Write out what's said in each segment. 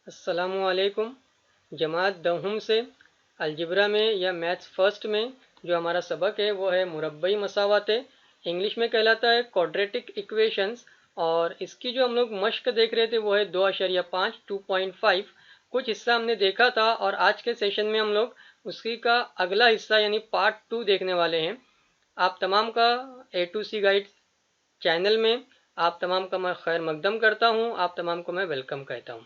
अस्सलामुअलैकुम। जमात दहुम से अलजिब्रा में या मैथ्स फर्स्ट में जो हमारा सबक है वो है मुरब्बई मसावाते, इंग्लिश में कहलाता है क्वाड्रेटिक इक्वेशंस। और इसकी जो हम लोग मश्क देख रहे थे वो है 2.5 2.5। कुछ हिस्सा हमने देखा था और आज के सेशन में हम लोग उसी का अगला हिस्सा यानी पार्ट 2 देखने वाले हैं। आप तमाम का ए टू सी गाइड चैनल में आप तमाम का मैं खैर मकदम करता हूँ, आप तमाम को मैं वेलकम कहता हूँ।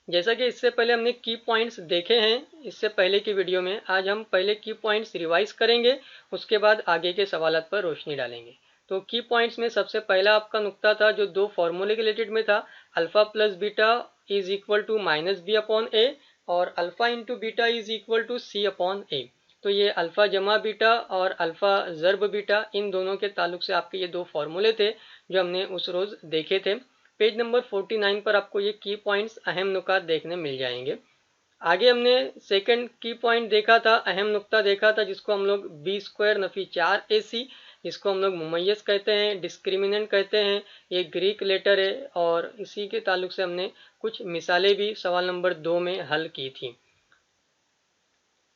जैसा कि इससे पहले हमने की पॉइंट्स देखे हैं इससे पहले की वीडियो में, आज हम पहले की पॉइंट्स रिवाइज करेंगे, उसके बाद आगे के सवालात पर रोशनी डालेंगे। तो की पॉइंट्स में सबसे पहला आपका नुक्ता था जो दो फॉर्मूले के रिलेटेड में था, alpha plus beta is equal to minus B upon A और alpha into beta is equal to C upon A. तो ये अल्फा जमा बीटा और अल्फा ज़र्ब बीटा, इन दोनों के ताल्लुक से आपके ये दो फॉर्मूले थे जो हमने उस रोज़ देखे थे। पेज नंबर 49 पर आपको ये की पॉइंट्स अहम नुकात देखने मिल जाएंगे। आगे हमने सेकंड की पॉइंट देखा था, अहम नुक्ता देखा था जिसको हम लोग बी स्क्वायर नफी 4ac, जिसको हम लोग मुमय्यज कहते हैं, डिस्क्रिमिनेंट कहते हैं। ये ग्रीक लेटर है और इसी के ताल्लुक से हमने कुछ मिसालें भी सवाल नंबर 2 में हल की थी।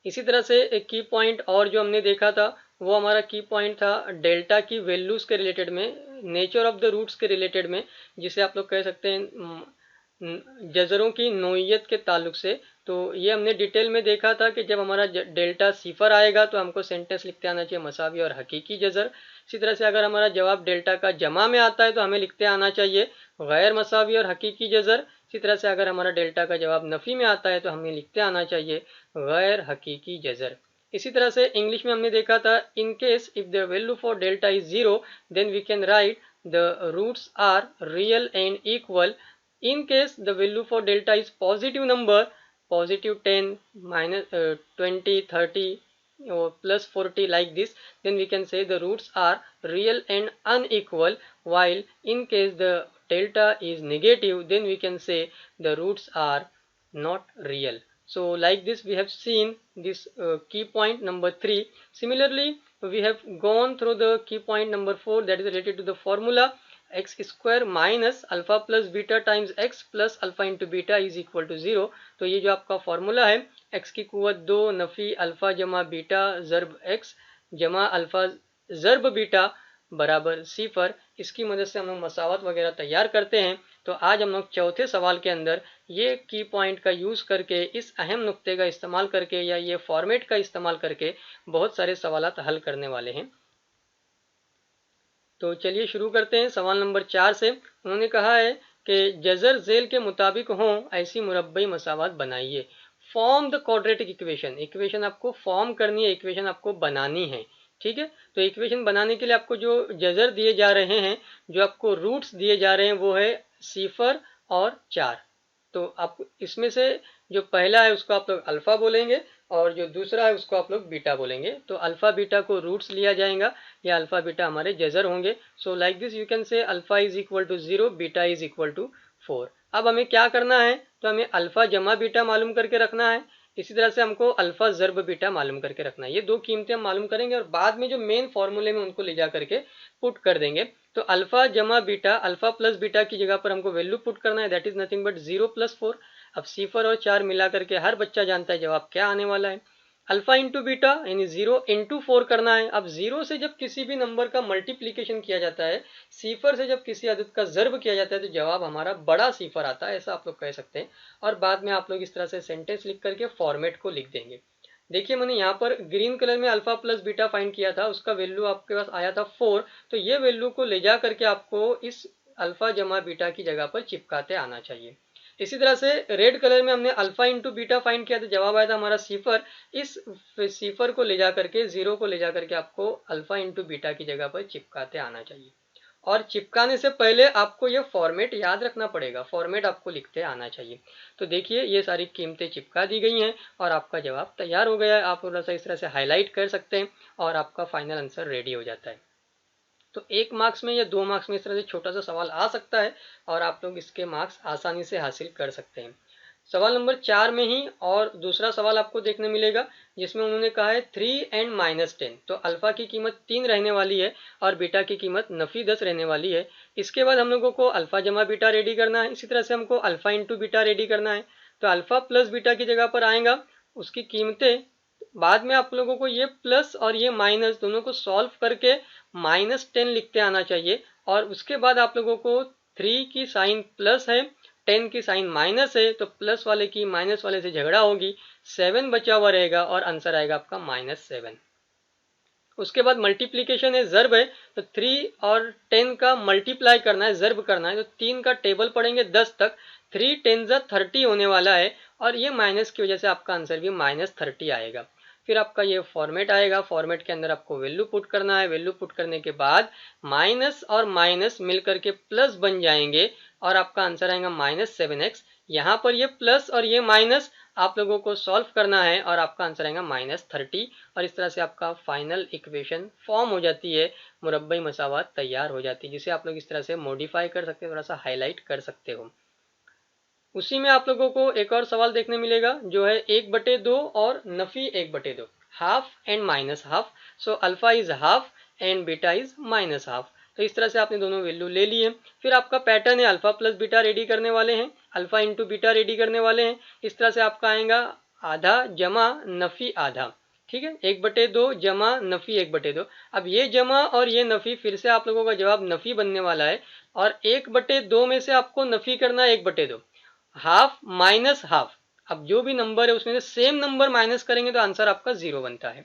इसी तरह से एक की पॉइंट और जो हमने देखा था वो हमारा की पॉइंट था डेल्टा की वैल्यूज के रिलेटेड में, नेचर ऑफ द रूट्स के रिलेटेड में, जिसे आप लोग कह सकते हैं जजरों की नोयत के ताल्लुक से। तो ये हमने डिटेल में देखा था कि जब हमारा डेल्टा सिफर आएगा तो हमको सेंटेंस लिखते आना चाहिए मसावी और हकीकी जजर। इसी तरह से अगर हमारा जवाब डेल्टा का जमा में आता है तो हमें लिखते आना चाहिए गैर मसावी और हकीकी जजर। इसी तरह से अगर हमारा डेल्टा का जवाब नफ़ी में आता है तो हमें लिखते आना चाहिए गैर हकीकी जजर। इसी तरह से इंग्लिश में हमने देखा था in case if the value for delta is zero then we can write the roots are real and equal. In case the value for delta is positive number, positive 10, minus 20, 30 or plus 40 like this, then we can say the roots are real and unequal. While in case the delta is negative, then we can say the roots are not real. So like this we have seen this key point number 3. Similarly we have gone through the key point number 4, that is related to the formula x square minus alpha plus beta times x plus alpha into beta is equal to 0। तो ये जो आपका formula है x की कुवत 2 नफ़ी alpha जमा beta ज़र्ब x जमा alpha ज़र्ब beta बराबर सिफर, इसकी मदद से हम लोग मसावत वगैरह तैयार करते हैं। तो आज हम लोग चौथे सवाल के अंदर ये की पॉइंट का यूज़ करके, इस अहम नुक्ते का इस्तेमाल करके या ये फॉर्मेट का इस्तेमाल करके बहुत सारे सवालात हल करने वाले हैं। तो चलिए शुरू करते हैं सवाल नंबर 4 से। उन्होंने कहा है कि जजर झेल के मुताबिक हों ऐसी मुरब्बई मसावत बनाइए। Form the quadratic equation, equation आपको फॉर्म करनी है, इक्वेशन आपको बनानी है। ठीक है, तो इक्वेशन बनाने के लिए आपको जो जजर दिए जा रहे हैं, जो आपको रूट्स दिए जा रहे हैं वो है सिफर और 4। तो आप इसमें से जो पहला है उसको आप लोग अल्फा बोलेंगे और जो दूसरा है उसको आप लोग बीटा बोलेंगे। तो अल्फा बीटा को रूट्स लिया जाएगा या अल्फा बीटा हमारे जजर होंगे। So like this you can say alpha is equal to 0, beta is equal to 4। अब हमें क्या करना है, तो हमें अल्फा जमा बीटा मालूम करके रखना है। इसी तरह से हमको अल्फा ज़र्ब बीटा मालूम करके रखना है। ये दो कीमतें हम मालूम करेंगे और बाद में जो मेन फॉर्मूले में उनको ले जा करके पुट कर देंगे। तो अल्फा जमा बीटा, अल्फा प्लस बीटा की जगह पर हमको वैल्यू पुट करना है, that is nothing but 0 plus 4। अब सिफर और 4 मिला करके हर बच्चा जानता है जवाब क्या आने वाला है, अल्फा इंटू बीटा यानी 0 इंटू 4 करना है। अब 0 से जब किसी भी नंबर का मल्टीप्लीकेशन किया जाता है, सिफर से जब किसी अदद का ज़र्ब किया जाता है, तो जवाब हमारा बड़ा सिफर आता है, ऐसा आप लोग कह सकते हैं। और बाद में आप लोग इस तरह से सेंटेंस लिख करके फॉर्मेट को लिख देंगे। देखिए मैंने यहाँ पर ग्रीन कलर में अल्फा प्लस बीटा फाइंड किया था, उसका वैल्यू आपके पास आया था 4। तो ये वैल्यू को ले जा करके आपको इस अल्फा जमा बीटा की जगह पर चिपकाते आना चाहिए। इसी तरह से रेड कलर में हमने अल्फा इंटू बीटा फाइंड किया था, जवाब आया था हमारा सिफर। इस सिफर को ले जा करके, 0 को ले जा करके आपको अल्फा इंटू बीटा की जगह पर चिपकाते आना चाहिए। और चिपकाने से पहले आपको ये फॉर्मेट याद रखना पड़ेगा, फॉर्मेट आपको लिखते आना चाहिए। तो देखिए ये सारी कीमतें चिपका दी गई हैं और आपका जवाब तैयार हो गया है। आप थोड़ा सा इस तरह से हाईलाइट कर सकते हैं और आपका फाइनल आंसर रेडी हो जाता है। तो 1 मार्क्स में या 2 मार्क्स में इस तरह से छोटा सा सवाल आ सकता है और आप लोग इसके मार्क्स आसानी से हासिल कर सकते हैं। सवाल नंबर 4 में ही और दूसरा सवाल आपको देखने मिलेगा, जिसमें उन्होंने कहा है 3 एंड -10। तो अल्फा की कीमत 3 रहने वाली है और बीटा की कीमत नफी 10 रहने वाली है। इसके बाद हम लोगों को अल्फा जमा बीटा रेडी करना है। इसी तरह से हमको अल्फा इंटू बीटा रेडी करना है। तो अल्फा प्लस बीटा की जगह पर आएगा, उसकी कीमतें बाद में आप लोगों को ये प्लस और ये माइनस दोनों को सॉल्व करके -10 लिखते आना चाहिए। और उसके बाद आप लोगों को 3 की साइन प्लस है, 10 की साइन माइनस है, तो प्लस वाले की माइनस वाले से झगड़ा होगी, 7 बचा हुआ रहेगा और आंसर आएगा आपका -7। उसके बाद मल्टीप्लीकेशन है, ज़र्ब है, तो 3 और 10 का मल्टीप्लाई करना है, ज़र्ब करना है। तो 3 का टेबल पढ़ेंगे 10 तक, 3 10 30 होने वाला है और ये माइनस की वजह से आपका आंसर भी -30 आएगा। फिर आपका ये फॉर्मेट आएगा, फॉर्मेट के अंदर आपको वैल्यू पुट करना है। वैल्यू पुट करने के बाद माइनस और माइनस मिलकर के प्लस बन जाएंगे और आपका आंसर आएगा -7x। यहाँ पर ये प्लस और ये माइनस आप लोगों को सॉल्व करना है और आपका आंसर आएगा -30। और इस तरह से आपका फाइनल इक्वेशन फॉर्म हो जाती है, मुरब्बई मसावत तैयार हो जाती है, जिसे आप लोग इस तरह से मॉडिफाई कर सकते हो, थोड़ा सा हाईलाइट कर सकते हो। उसी में आप लोगों को एक और सवाल देखने मिलेगा, जो है 1/2 और Nafi 1/2, half and minus half. So alpha is half and beta is minus half. तो इस तरह से आपने दोनों वैल्यू ले लिए। फिर आपका पैटर्न है, अल्फा प्लस बीटा रेडी करने वाले हैं, अल्फा इंटू बीटा रेडी करने वाले हैं। इस तरह से आपका आएगा आधा जमा नफी आधा, ठीक है, 1/2 जमा नफी 1/2। अब ये जमा और ये नफी, फिर से आप लोगों का जवाब नफी बनने वाला है और 1/2 में से आपको नफी करना है 1/2, हाफ माइनस हाफ। अब जो भी नंबर है उसमें से सेम नंबर माइनस करेंगे तो आंसर आपका 0 बनता है।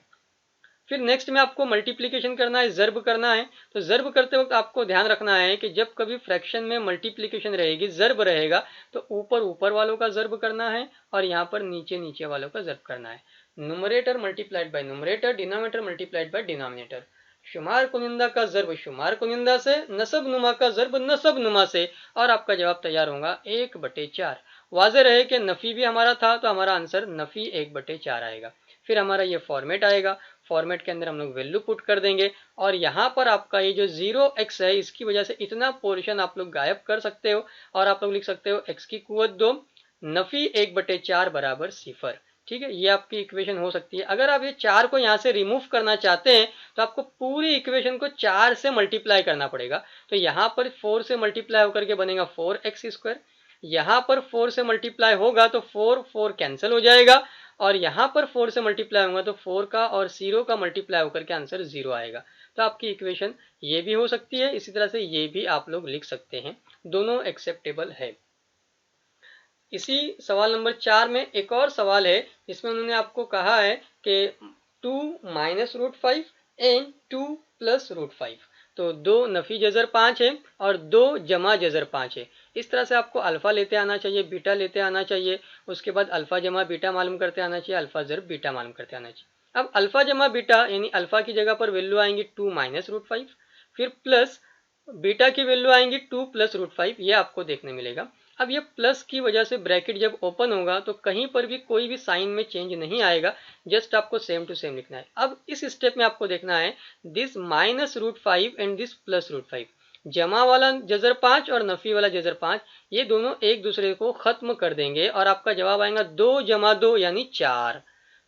फिर नेक्स्ट में आपको मल्टीप्लीकेशन करना है, ज़र्ब करना है। तो ज़र्ब करते वक्त आपको ध्यान रखना है कि जब कभी फ्रैक्शन में मल्टीप्लीकेशन रहेगी, ज़र्ब रहेगा, तो ऊपर ऊपर वालों का ज़र्ब करना है और यहाँ पर नीचे नीचे वालों का ज़र्ब करना है। Numerator multiplied by numerator, denominator multiplied by denominator. शुमार कुनिंदा का ज़र्ब शुमार कुनिंदा से, नसब नुमा का ज़र्ब नसब नुमा से, और आपका जवाब तैयार होगा 1/4। वाज़े रहे कि नफ़ी भी हमारा था, तो हमारा आंसर नफ़ी 1/4 आएगा। फिर हमारा ये फॉर्मेट आएगा, फॉर्मेट के अंदर हम लोग वैल्यू पुट कर देंगे और यहाँ पर आपका ये जो 0x है, इसकी वजह से इतना पोर्शन आप लोग गायब कर सकते हो और आप लोग लिख सकते हो x की कुवत 2 नफ़ी 1/4 बराबर 0। ठीक है, ये आपकी इक्वेशन हो सकती है। अगर आप ये 4 को यहाँ से रिमूव करना चाहते हैं तो आपको पूरी इक्वेशन को 4 से मल्टीप्लाई करना पड़ेगा। तो यहाँ पर 4 से मल्टीप्लाई होकर के बनेगा 4x², यहाँ पर 4 से मल्टीप्लाई होगा तो 4 कैंसिल हो जाएगा और यहाँ पर 4 से मल्टीप्लाई होगा तो 4 का और 0 का मल्टीप्लाई होकर के आंसर 0 आएगा। तो आपकी इक्वेशन ये भी हो सकती है, इसी तरह से ये भी आप लोग लिख सकते हैं, दोनों एक्सेप्टेबल है। इसी सवाल नंबर 4 में एक और सवाल है, जिसमें उन्होंने आपको कहा है कि 2 minus root 5 and 2 plus root 5। तो 2 नफी जजर 5 है और 2 जमा जजर 5 है। इस तरह से आपको अल्फा लेते आना चाहिए, बीटा लेते आना चाहिए, उसके बाद अल्फा जमा बीटा मालूम करते आना चाहिए, अल्फा जर बीटा मालूम करते आना चाहिए। अब अल्फा जमा बीटा यानी अल्फा की जगह पर वैल्यू आएंगी 2 माइनस रूट 5, फिर प्लस बीटा की वैल्यू आएंगी 2 प्लस रूट 5, ये आपको देखने मिलेगा। अब ये प्लस की वजह से ब्रैकेट जब ओपन होगा तो कहीं पर भी कोई भी साइन में चेंज नहीं आएगा, जस्ट आपको सेम टू सेम लिखना है। अब इस स्टेप में आपको देखना है this minus root 5 and this plus root 5, जमा वाला जजर 5 और नफी वाला जजर 5, ये दोनों एक दूसरे को खत्म कर देंगे और आपका जवाब आएगा 2 जमा 2 यानी 4।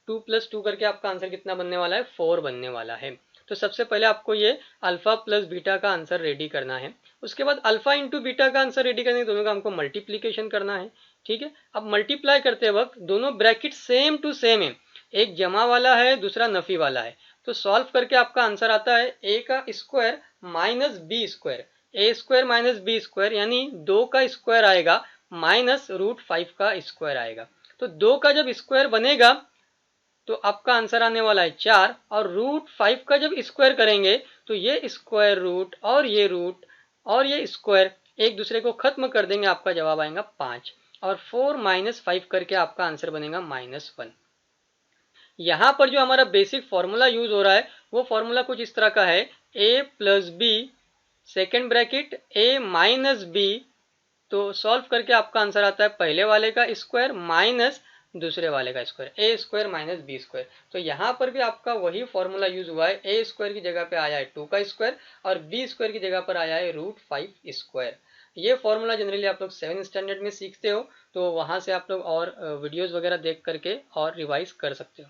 2 प्लस 2 करके आपका आंसर कितना बनने वाला है, 4 बनने वाला है। तो सबसे पहले आपको ये अल्फा प्लस बीटा का आंसर रेडी करना है। उसके बाद अल्फा इंटू बीटा का आंसर रेडी करने के दोनों का हमको मल्टीप्लीकेशन करना है। ठीक है, अब मल्टीप्लाई करते वक्त दोनों ब्रैकेट सेम टू सेम है, एक जमा वाला है दूसरा नफी वाला है। तो सॉल्व करके आपका आंसर आता है a का स्क्वायर माइनस बी स्क्वायर, ए स्क्वायर माइनस बी स्क्वायर यानी 2 का स्क्वायर आएगा माइनस रूट 5 का स्क्वायर आएगा। तो 2 का जब स्क्वायर बनेगा तो आपका आंसर आने वाला है 4 और रूट 5 का जब स्क्वायर करेंगे तो ये स्क्वायर रूट और ये स्क्वायर एक दूसरे को खत्म कर देंगे, आपका जवाब आएगा 5 और 4 माइनस 5 करके आपका आंसर बनेगा -1। यहाँ पर जो हमारा बेसिक फॉर्मूला यूज हो रहा है वो फॉर्मूला कुछ इस तरह का है, a plus B second bracket a minus B, तो सॉल्व करके आपका आंसर आता है पहले वाले का स्क्वायर माइनस दूसरे वाले का स्क्वायर, ए स्क्वायर माइनस बी स्क्वायर। तो यहाँ पर भी आपका वही फॉर्मूला यूज हुआ है, ए स्क्वायर की जगह पे आया है 2 का स्क्वायर और बी स्क्वायर की जगह पर आया है रूट 5 स्क्वायर। ये फॉर्मूला जनरली आप लोग 7 स्टैंडर्ड में सीखते हो, तो वहाँ से आप लोग और वीडियोस वगैरह देख करके और रिवाइज कर सकते हो।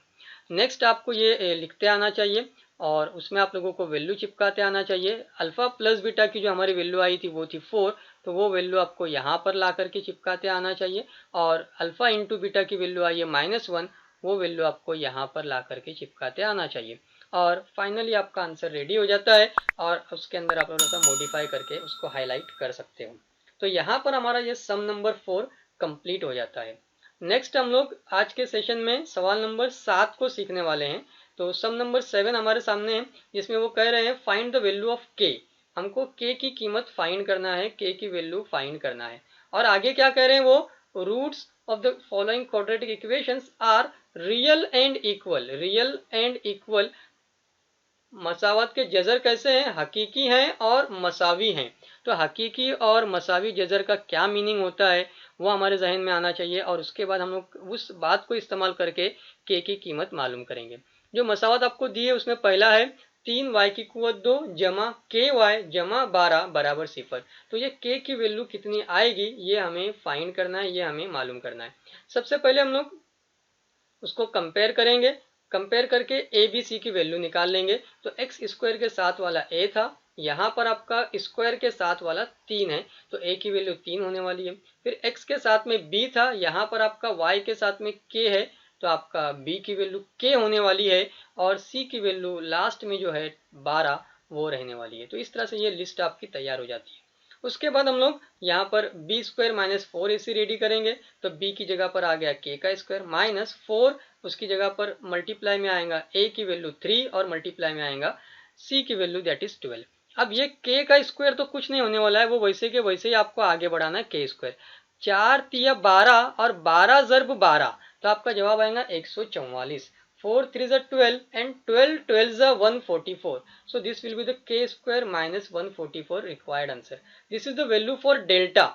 नेक्स्ट आपको ये लिखते आना चाहिए और उसमें आप लोगों को वैल्यू चिपकाते आना चाहिए। अल्फा प्लस बीटा की जो हमारी वैल्यू आई थी वो थी 4, तो वो वैल्यू आपको यहाँ पर ला करके चिपकाते आना चाहिए। और अल्फा इंटू बीटा की वैल्यू आई है -1, वो वैल्यू आपको यहाँ पर ला करके चिपकाते आना चाहिए। और फाइनली आपका आंसर रेडी हो जाता है और उसके अंदर आप थोड़ा सा मॉडिफाई करके उसको हाईलाइट कर सकते हो। तो यहाँ पर हमारा ये सम नंबर 4 कंप्लीट हो जाता है। नेक्स्ट हम लोग आज के सेशन में सवाल नंबर 7 को सीखने वाले हैं। तो सम नंबर 7 हमारे सामने है, जिसमें वो कह रहे हैं फाइंड द वैल्यू ऑफ के। हमको के की कीमत फाइंड करना है, के की वैल्यू फाइंड करना है। और आगे क्या कह रहे हैं वो, roots of the following quadratic equations are real and equal. Real and equal, मसावत के जजर कैसे हैं, हकीकी हैं और मसावी हैं। तो हकीकी और मसावी जजर का क्या मीनिंग होता है वो हमारे जहन में आना चाहिए और उसके बाद हम लोग उस बात को इस्तेमाल करके के की कीमत मालूम करेंगे। जो मसावत आपको दी है उसमें पहला है 3y की कुवत 2 जमा के वाई जमा 12 बराबर 0। तो ये के की वैल्यू कितनी आएगी ये हमें फाइंड करना है, ये हमें मालूम करना है। सबसे पहले हम लोग उसको कंपेयर करेंगे, कंपेयर करके ए बी सी की वैल्यू निकाल लेंगे। तो एक्स स्क्वायर के साथ वाला ए था, यहाँ पर आपका स्क्वायर के साथ वाला 3 है, तो ए की वैल्यू 3 होने वाली है। फिर एक्स के साथ में बी था, यहाँ पर आपका वाई के साथ में के है, तो आपका बी की वैल्यू के होने वाली है। और सी की वैल्यू लास्ट में जो है 12 वो रहने वाली है। तो इस तरह से ये लिस्ट आपकी तैयार हो जाती है। उसके बाद हम लोग यहाँ पर B square minus 4ac ready करेंगे। तो b की जगह पर आ गया k का स्क्वायर माइनस 4, उसकी जगह पर मल्टीप्लाई में आएगा a की वैल्यू 3 और मल्टीप्लाई में आएगा c की वैल्यू दैट इज 12। अब ये k का स्क्वायर तो कुछ नहीं होने वाला है, वो वैसे के वैसे ही आपको आगे बढ़ाना है k स्क्वायर। 4 तिया 12 और 12 ज़र्ब 12, तो आपका जवाब आएगा 144। 4 3 is 12 and 12 12 is 144. So this will be the k square minus 144 required answer. This is the value for delta.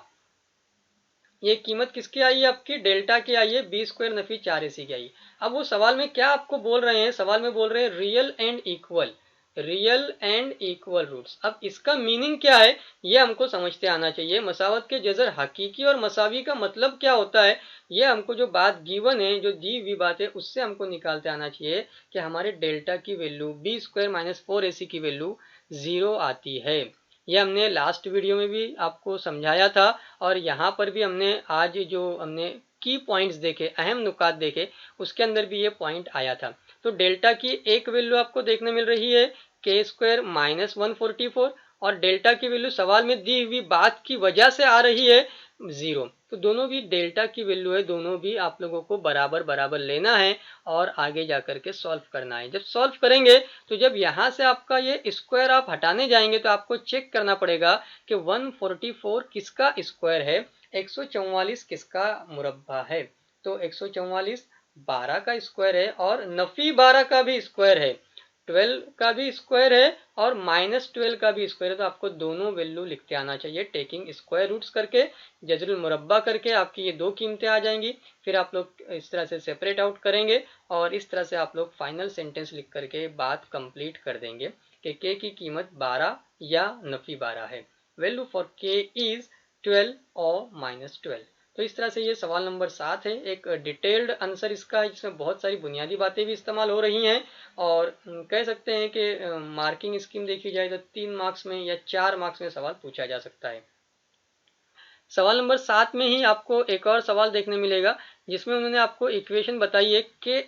ये कीमत किसकी आई है, आपकी डेल्टा की आई है, बी स्क्वायर नफी 4ac की आई है। अब वो सवाल में क्या आपको बोल रहे हैं, सवाल में बोल रहे हैं real and equal, real and equal roots. अब इसका मीनिंग क्या है ये हमको समझते आना चाहिए। मसावत के जजर हकीकी और मसावी का मतलब क्या होता है, ये हमको जो बात गिवन है, जो दी हुई बात है, उससे हमको निकालते आना चाहिए कि हमारे डेल्टा की value B square minus 4ac की वैल्यू 0 आती है। ये हमने लास्ट वीडियो में भी आपको समझाया था और यहाँ पर भी हमने आज जो हमने की पॉइंट्स देखे, अहम नुकात देखे, उसके अंदर भी ये पॉइंट आया था। तो डेल्टा की एक वैल्यू आपको देखने मिल रही है के स्क्वायर माइनस 144 और डेल्टा की वैल्यू सवाल में दी हुई बात की वजह से आ रही है 0। तो दोनों भी डेल्टा की वैल्यू है, दोनों भी आप लोगों को बराबर बराबर लेना है और आगे जा करके सॉल्व करना है। जब सॉल्व करेंगे तो जब यहाँ से आपका ये स्क्वायर आप हटाने जाएंगे तो आपको चेक करना पड़ेगा कि 144 किसका स्क्वायर है, 144 किसका मुरब्बा है। तो 144 12 का स्क्वायर है और नफी 12 का भी स्क्वायर है, 12 का भी स्क्वायर है और -12 का भी स्क्वायर है। तो आपको दोनों वैल्यू लिखते आना चाहिए, टेकिंग स्क्वायर रूट्स करके, जजरुल मुरब्बा करके आपकी ये दो कीमतें आ जाएंगी। फिर आप लोग इस तरह से सेपरेट आउट करेंगे और इस तरह से आप लोग फाइनल सेंटेंस लिख करके बात कंप्लीट कर देंगे कि के की कीमत 12 या नफी 12 है। वैल्यू फॉर के इज 12 और -12। तो इस तरह से ये सवाल नंबर 7 है, एक डिटेल्ड आंसर इसका है जिसमें बहुत सारी बुनियादी बातें भी इस्तेमाल हो रही हैं और कह सकते हैं कि मार्किंग स्कीम देखी जाए तो 3 मार्क्स में या 4 मार्क्स में सवाल पूछा जा सकता है। सवाल नंबर 7 में ही आपको एक और सवाल देखने मिलेगा जिसमें उन्होंने आपको इक्वेशन बताई है k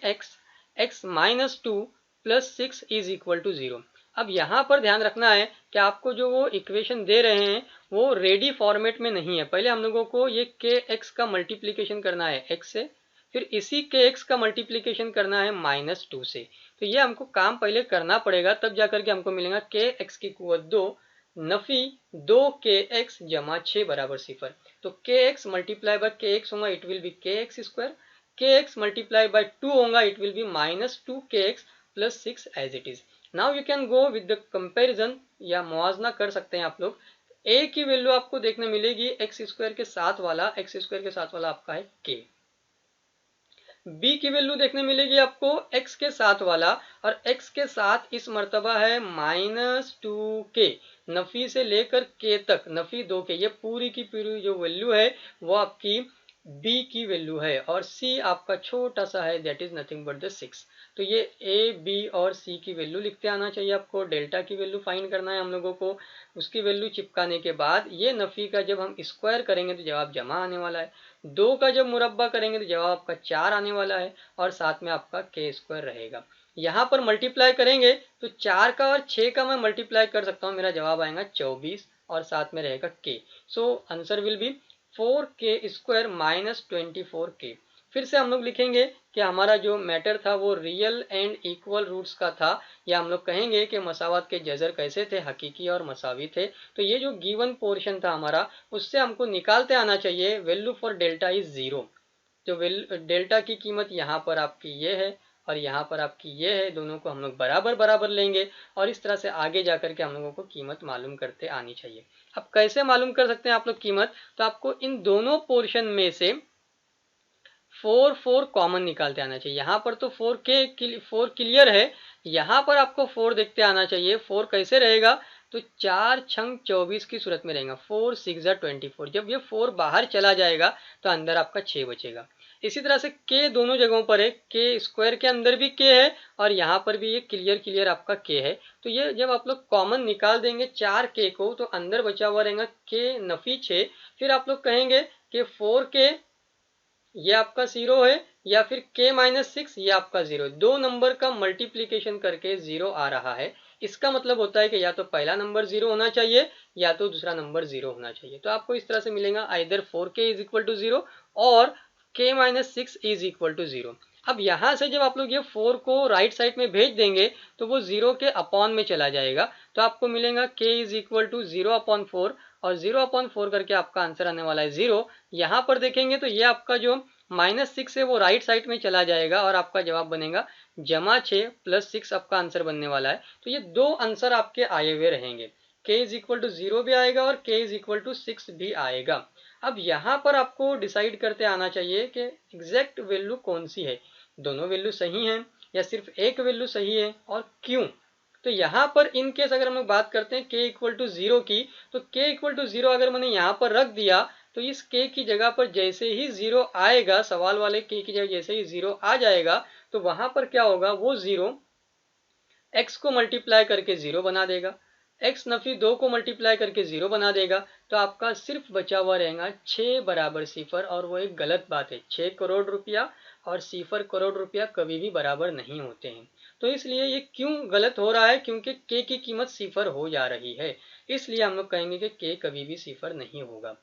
x minus 2 plus 6 is equal to 0। अब यहाँ पर ध्यान रखना है कि आपको जो वो इक्वेशन दे रहे हैं वो रेडी फॉर्मेट में नहीं है। पहले हम लोगों को ये के एक्स का मल्टीप्लीकेशन करना है एक्स से, फिर इसी के एक्स का मल्टीप्लीकेशन करना है -2 से। तो ये हमको काम पहले करना पड़ेगा, तब जाकर के हमको मिलेगा के एक्स की कुवत 2 नफी 2 के एक्स जमा 6 बराबर 0। तो K X multiply by K X होगा, it will be K X square. K X multiply by 2 होगा, it will be -2 K X plus 6 as it is. Now you can go with the comparison, या मुआवजना कर सकते हैं आप लोग। ए की वैल्यू आपको देखने मिलेगी एक्स स्क्वायर के साथ वाला, एक्स स्क्वायर के साथ वाला आपका है के। बी की वैल्यू देखने मिलेगी आपको x के साथ वाला और x के साथ इस मर्तबा है -2k। नफी से लेकर के तक, नफी 2 के, ये पूरी की पूरी जो वैल्यू है वो आपकी बी की वैल्यू है और सी आपका छोटा सा है, that is nothing but the 6। तो ये ए बी और सी की वैल्यू लिखते आना चाहिए आपको। डेल्टा की वैल्यू फाइंड करना है हम लोगों को। उसकी वैल्यू चिपकाने के बाद ये नफी का जब हम स्क्वायर करेंगे तो जवाब जमा आने वाला है, 2 का जब मुरब्बा करेंगे तो जवाब आपका 4 आने वाला है और साथ में आपका के स्क्वायर रहेगा। यहाँ पर मल्टीप्लाई करेंगे तो 4 का और 6 का मैं मल्टीप्लाई कर सकता हूँ, मेरा जवाब आएगा 24 और साथ में रहेगा के। So answer will be 4k square minus 24k। फिर से हम लोग लिखेंगे कि हमारा जो मैटर था वो रियल एंड इक्वल रूट्स का था, या हम लोग कहेंगे कि मसावात के जजर कैसे थे, हकीकी और मसावी थे। तो ये जो गिवन पोर्शन था हमारा, उससे हमको निकालते आना चाहिए वैल्यू फॉर डेल्टा इज 0। जो डेल्टा की कीमत यहाँ पर आपकी ये है और यहाँ पर आपकी ये है, दोनों को हम लोग बराबर बराबर लेंगे और इस तरह से आगे जाकर के हम लोगों को कीमत मालूम करते आनी चाहिए। अब कैसे मालूम कर सकते हैं आप लोग कीमत? तो आपको इन दोनों पोर्शन में से 4 कॉमन निकालते आना चाहिए। यहाँ पर तो 4 क्लियर है, यहाँ पर आपको 4 देखते आना चाहिए। 4 कैसे रहेगा? तो 4 छंग 24 की सूरत में रहेगा, 4 6 24। जब ये 4 बाहर चला जाएगा तो अंदर आपका 6 बचेगा। इसी तरह से के दोनों जगहों पर है, के स्क्वायर के अंदर भी के है और यहाँ पर भी ये क्लियर आपका के है। तो ये जब आप लोग कॉमन निकाल देंगे 4 के को तो अंदर बचा हुआ रहेगा के नफी 6। फिर आप लोग कहेंगे कि 4 के ये आपका 0 है या फिर k माइनस 6 ये आपका 0 है। दो नंबर का मल्टीप्लीकेशन करके 0 आ रहा है, इसका मतलब होता है कि या तो पहला नंबर 0 होना चाहिए या तो दूसरा नंबर 0 होना चाहिए। तो आपको इस तरह से मिलेगा either 4k is equal to 0 और k minus 6 is equal to 0। अब यहाँ से जब आप लोग ये 4 को राइट साइड में भेज देंगे तो वो 0 के अपॉन में चला जाएगा, तो आपको मिलेगा k इज इक्वल टू 0/4 और 0/4 करके आपका आंसर आने वाला है 0। यहाँ पर देखेंगे तो ये आपका जो -6 है वो राइट साइड में चला जाएगा और आपका जवाब बनेगा -6 + 6 आपका आंसर बनने वाला है। तो ये दो आंसर आपके आए हुए रहेंगे, k इज इक्वल टू 0 भी आएगा और k इज इक्वल टू 6 भी आएगा। अब यहाँ पर आपको डिसाइड करते आना चाहिए कि एग्जैक्ट वैल्यू कौन सी है, दोनों वैल्यू सही हैं या सिर्फ एक वैल्यू सही है और क्यों। तो यहाँ पर इन केस अगर हम लोग बात करते हैं k इक्वल टू 0 की, तो k इक्वल टू 0 अगर मैंने यहाँ पर रख दिया तो इस k की जगह पर जैसे ही 0 आएगा, सवाल वाले k की जगह जैसे ही 0 आ जाएगा तो वहां पर क्या होगा, वो 0 x को मल्टीप्लाई करके 0 बना देगा, x नफी 2 को मल्टीप्लाई करके 0 बना देगा। तो आपका सिर्फ बचा हुआ रहेगा 6 बराबर सिफर, और वो एक गलत बात है। 6 करोड़ रुपया और सिफर करोड़ रुपया कभी भी बराबर नहीं होते हैं। तो इसलिए ये क्यों गलत हो रहा है, क्योंकि k की कीमत सिफर हो जा रही है, इसलिए हम लोग कहेंगे कि k कभी भी सिफर नहीं होगा।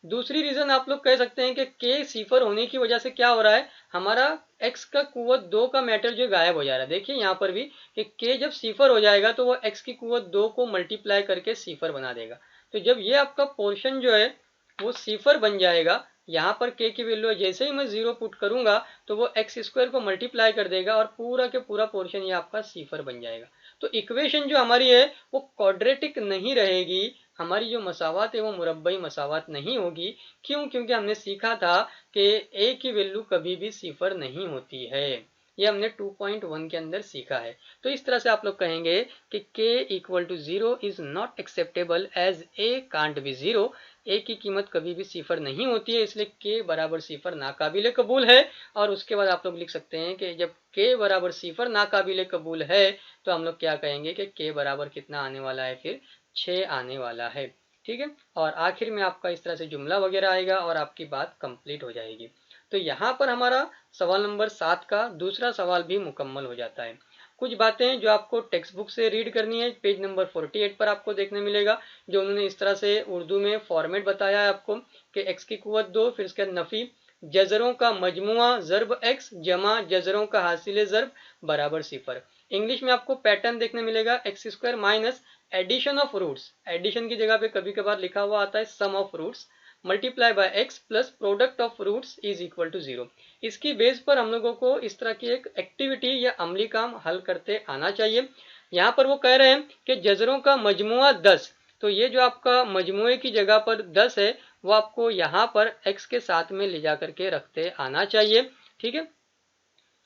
दूसरी रीजन आप लोग कह सकते हैं कि k सिफर होने की वजह से क्या हो रहा है, हमारा x का कुव्वत 2 का मैटर जो गायब हो जा रहा है। देखिए यहाँ पर भी कि k जब सिफर हो जाएगा तो वो x की कुव्वत 2 को मल्टीप्लाई करके सिफर बना देगा। तो जब ये आपका पोर्शन जो है वो सिफर बन जाएगा, यहाँ पर k की वैल्यू जैसे ही मैं 0 पुट करूंगा तो वो x स्क्वायर को मल्टीप्लाई कर देगा और पूरा के पूरा पोर्शन ये आपका सिफर बन जाएगा। तो इक्वेशन जो हमारी है वो क्वाड्रेटिक नहीं रहेगी, हमारी जो मसावात है वो मुरब्बई मसावात नहीं होगी। क्यों? क्योंकि हमने सीखा था कि a की वैल्यू कभी भी सिफर नहीं होती है, ये हमने 2.1 के अंदर सीखा है। तो इस तरह से आप लोग कहेंगे कि k equal to 0 is not acceptable as a can't be 0। a की कीमत कभी भी सिफर नहीं होती है, इसलिए k बराबर सिफर नाकाबिले कबूल है। और उसके बाद आप लोग लिख सकते हैं कि जब k बराबर सिफर नाकाबिले कबूल है तो हम लोग क्या कहेंगे कि k बराबर कितना आने वाला है, फिर 6 आने वाला है। ठीक है, और आखिर में आपका इस तरह से जुमला वगैरह आएगा और आपकी बात कंप्लीट हो जाएगी। तो यहाँ पर हमारा सवाल नंबर 7 का दूसरा सवाल भी मुकम्मल हो जाता है। कुछ बातें जो आपको टेक्स्ट बुक से रीड करनी है, पेज नंबर 48 पर आपको देखने मिलेगा, जो उन्होंने इस तरह से उर्दू में फॉर्मेट बताया है आपको कि x की कुव्वत 2, फिर इसके नफी जजरों का मजमुआ ज़र्ब x जमा जजरों का हासिल ज़र्ब बराबर सिफर। इंग्लिश में आपको पैटर्न देखने मिलेगा x square minus addition of roots, addition की जगह पे कभी कभार लिखा हुआ आता है sum of roots, multiply by x plus product of roots is equal to 0। इसकी बेस पर हम लोगों को इस तरह की एक एक्टिविटी या अमली काम हल करते आना चाहिए। यहाँ पर वो कह रहे हैं कि जजरों का मजमुआ 10, तो ये जो आपका मजमुए की जगह पर 10 है वो आपको यहाँ पर x के साथ में ले जा करके रखते आना चाहिए। ठीक है,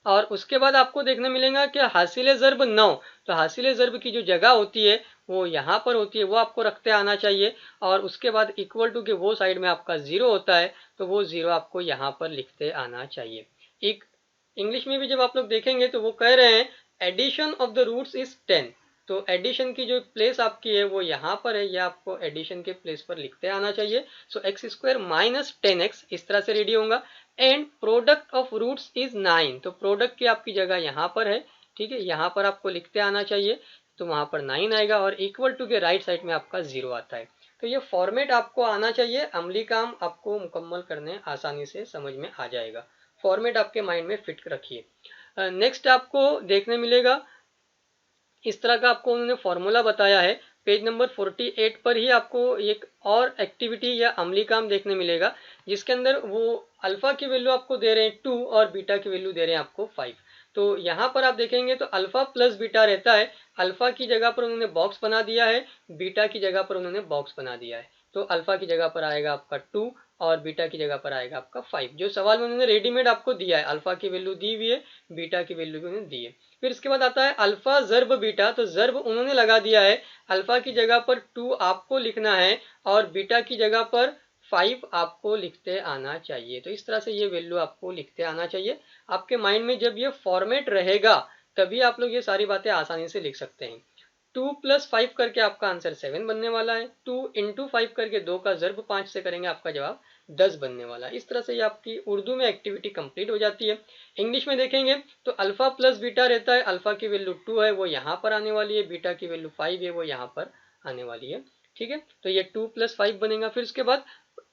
और उसके बाद आपको देखने मिलेगा कि हासिल ज़र्ब 9, तो हासिल ज़र्ब की जो जगह होती है वो यहाँ पर होती है, वो आपको रखते आना चाहिए। और उसके बाद इक्वल टू के वो साइड में आपका 0 होता है, तो वो 0 आपको यहाँ पर लिखते आना चाहिए। एक इंग्लिश में भी जब आप लोग देखेंगे तो वो कह रहे हैं addition of the roots is 10, तो एडिशन की जो प्लेस आपकी है वो यहाँ पर है, ये आपको एडिशन के प्लेस पर लिखते आना चाहिए। सो एक्स स्क्वायर माइनस 10x इस तरह से रेडी होगा। And product of roots is 9, तो प्रोडक्ट की आपकी जगह यहाँ पर है, ठीक है, यहाँ पर आपको लिखते आना चाहिए, तो वहाँ पर 9 आएगा और इक्वल टू के राइट साइड में आपका 0 आता है। तो ये फॉर्मेट आपको आना चाहिए, अमली काम आपको मुकम्मल करने आसानी से समझ में आ जाएगा। फॉर्मेट आपके माइंड में फिट रखिए। नेक्स्ट आपको देखने मिलेगा, इस तरह का आपको उन्होंने फॉर्मूला बताया है। पेज नंबर 48 पर ही आपको एक और एक्टिविटी या अमली काम देखने मिलेगा, जिसके अंदर वो अल्फा की वैल्यू आपको दे रहे हैं 2 और बीटा की वैल्यू दे रहे हैं आपको 5। तो यहाँ पर आप देखेंगे तो अल्फा प्लस बीटा रहता है, अल्फा की जगह पर उन्होंने बॉक्स बना दिया है, बीटा की जगह पर उन्होंने बॉक्स बना दिया है। तो अल्फा की जगह पर आएगा आपका 2 और बीटा की जगह पर आएगा आपका 5। जो सवाल में उन्होंने रेडीमेड आपको दिया है, अल्फा की वैल्यू दी हुई है, बीटा की वैल्यू भी उन्होंने दी है। फिर इसके बाद आता है अल्फा ज़र्ब बीटा, तो ज़र्ब उन्होंने लगा दिया है, अल्फा की जगह पर 2 आपको लिखना है और बीटा की जगह पर 5 आपको लिखते आना चाहिए। तो इस तरह से ये वैल्यू आपको लिखते आना चाहिए। आपके माइंड में जब ये फॉर्मेट रहेगा तभी आप लोग ये सारी बातें आसानी से लिख सकते हैं। 2 + 5 करके आपका आंसर 7 बनने वाला है। 2 × 5 करके 2 का ज़र्ब 5 से करेंगे, आपका जवाब 10 बनने वाला है। इस तरह से ये आपकी उर्दू में एक्टिविटी कंप्लीट हो जाती है। इंग्लिश में देखेंगे तो अल्फा प्लस बीटा रहता है, अल्फा की वैल्यू 2 है वो यहाँ पर आने वाली है, बीटा की वैल्यू 5 है वो यहाँ पर आने वाली है, ठीक है। तो ये 2 + 5 बनेगा। फिर उसके बाद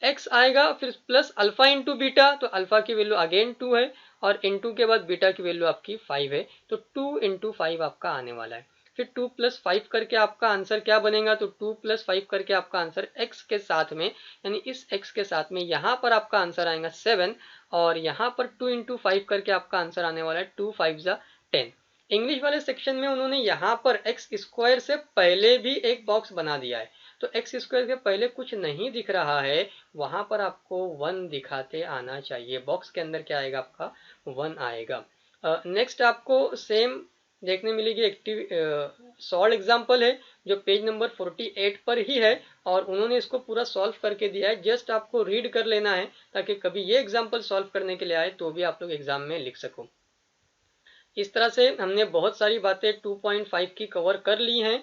x आएगा, फिर प्लस अल्फा इंटू बीटा, तो अल्फा की वैल्यू अगेन 2 है और इंटू के बाद बीटा की वैल्यू आपकी 5 है, तो 2 × 5 आपका आने वाला है। फिर 2 + 5 करके आपका आंसर क्या बनेगा, तो 2 + 5 करके आपका आंसर x के साथ में, यानी इस x के साथ में यहाँ पर आपका आंसर आएगा 7 और यहाँ पर 2 × 5 करके आपका आंसर आने वाला है 2 × 5 = 10। इंग्लिश वाले सेक्शन में उन्होंने यहाँ पर एक्स स्क्वायर से पहले भी एक बॉक्स बना दिया है, तो एक्स स्क्वायर के पहले कुछ नहीं दिख रहा है, वहां पर आपको 1 दिखाते आना चाहिए। बॉक्स के अंदर क्या आएगा, आपका 1 आएगा। नेक्स्ट आपको सेम देखने मिलेगी एक्टिव सॉल्व एग्जाम्पल है, जो पेज नंबर 48 पर ही है और उन्होंने इसको पूरा सॉल्व करके दिया है। जस्ट आपको रीड कर लेना है ताकि कभी ये एग्जाम्पल सॉल्व करने के लिए आए तो भी आप लोग एग्जाम में लिख सको। इस तरह से हमने बहुत सारी बातें 2.5 की कवर कर ली हैं।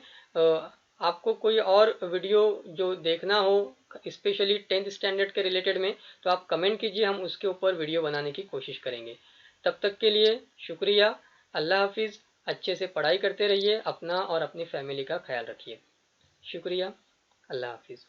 आपको कोई और वीडियो जो देखना हो स्पेशली 10th स्टैंडर्ड के रिलेटेड में, तो आप कमेंट कीजिए, हम उसके ऊपर वीडियो बनाने की कोशिश करेंगे। तब तक के लिए शुक्रिया, अल्लाह हाफिज़। अच्छे से पढ़ाई करते रहिए, अपना और अपनी फैमिली का ख्याल रखिए। शुक्रिया, अल्लाह हाफिज़।